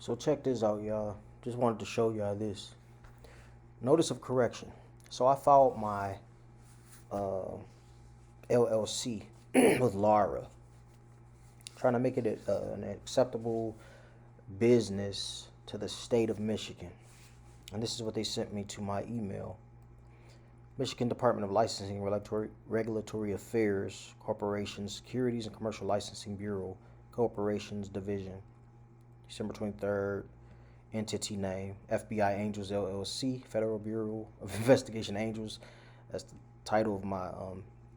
So check this out, y'all. Just wanted to show y'all this. Notice of correction. So I filed my uh, LLC with Lara, trying to make it an acceptable business to the state of Michigan. And this is what they sent me to my email. Michigan Department of Licensing, Regulatory Affairs, Corporations, Securities and Commercial Licensing Bureau, Corporations Division, December 23rd. Entity name, FBI Angels LLC, Federal Bureau of Investigation Angels. That's the title of my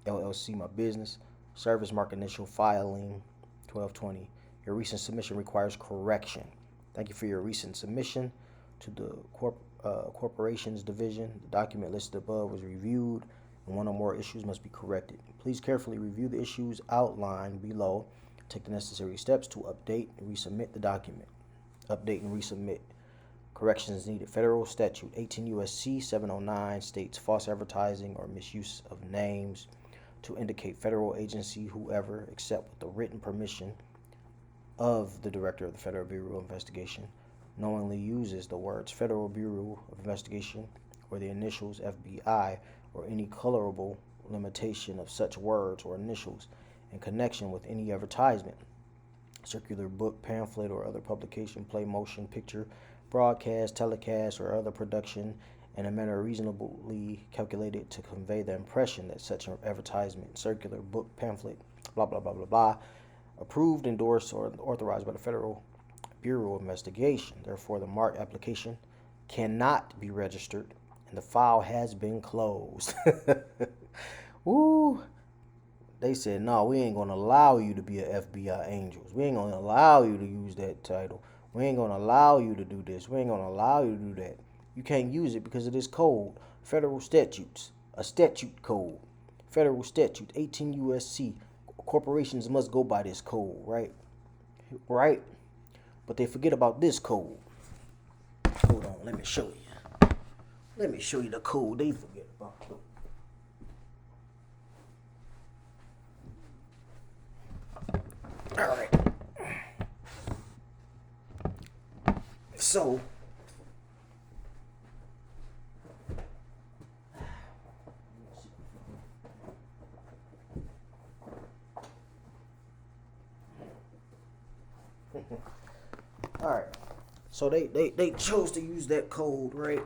LLC, my business. Service mark initial filing, 12/20. Your recent submission requires correction. Thank you for your recent submission to the Corporations Division. The document listed above was reviewed, and one or more issues must be corrected. Please carefully review the issues outlined below. Take the necessary steps to update and resubmit the document. Update and resubmit. Corrections needed. Federal Statute 18 U.S.C. 709 states false advertising or misuse of names to indicate federal agency, whoever, except with the written permission of the Director of the Federal Bureau of Investigation, knowingly uses the words Federal Bureau of Investigation or the initials FBI or any colorable limitation of such words or initials in connection with any advertisement, circular, book, pamphlet, or other publication, play, motion, picture, broadcast, telecast, or other production in a manner reasonably calculated to convey the impression that such an advertisement, circular, book, pamphlet, blah, blah, blah, blah, blah, approved, endorsed, or authorized by the Federal Bureau of Investigation. Therefore, the mark application cannot be registered and the file has been closed. Woo! They said, no, we ain't going to allow you to be an FBI Angels. We ain't going to allow you to use that title. We ain't going to allow you to do this. We ain't going to allow you to do that. You can't use it because of this code. Federal statutes, a statute code. Federal statute, 18 U.S.C. Corporations must go by this code, right? Right? But they forget about this code. Hold on, let me show you. Let me show you the code they forget about. All right. So, all right. So they chose to use that code, right?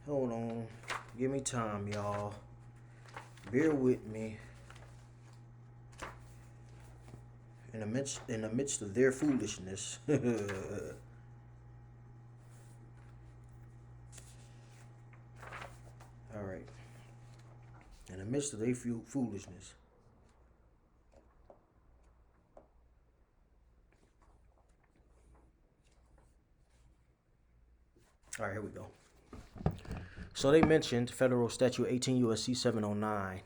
Hold on. Give me time, y'all. Bear with me. In the midst of their foolishness. All right. In the midst of their foolishness. All right, here we go. So they mentioned Federal Statute 18 U.S.C. 709.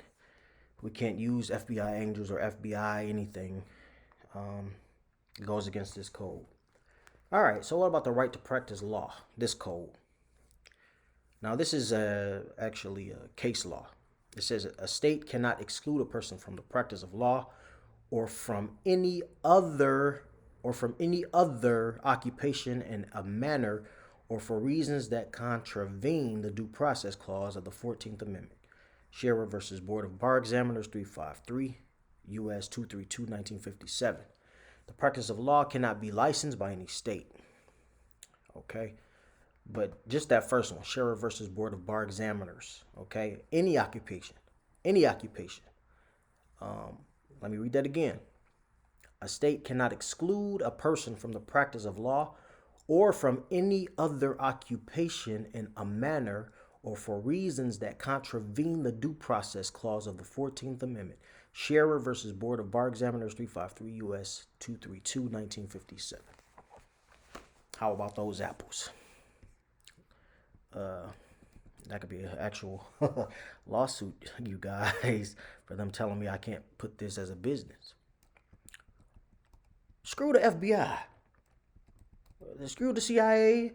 We can't use FBI Angels or FBI anything. It goes against this code. All right, so what about the right to practice law, this code? Now, this is actually a case law. It says a state cannot exclude a person from the practice of law or from any other occupation in a manner or for reasons that contravene the due process clause of the 14th Amendment. Scherer versus Board of Bar Examiners 353, U.S. 232, 1957. The practice of law cannot be licensed by any state. Okay? But just that first one, Scherer versus Board of Bar Examiners. Okay? Any occupation. Any occupation. Let me read that again. A state cannot exclude a person from the practice of law or from any other occupation in a manner or for reasons that contravene the due process clause of the 14th Amendment. Scherer versus Board of Bar Examiners 353 U.S. 232, 1957. How about those apples? That could be an actual lawsuit, you guys, for them telling me I can't put this as a business. Screw the FBI. Screw the CIA.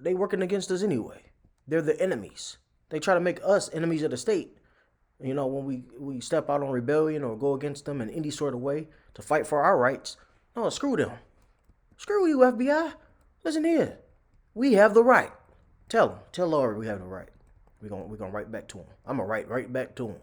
They working against us anyway. They're the enemies. They try to make us enemies of the state. You know, when we step out on rebellion or go against them in any sort of way to fight for our rights, no, screw them. Screw you, FBI. Listen here. We have the right. Tell Lara we have the right. We're gonna write back to him. I'm gonna write right back to him.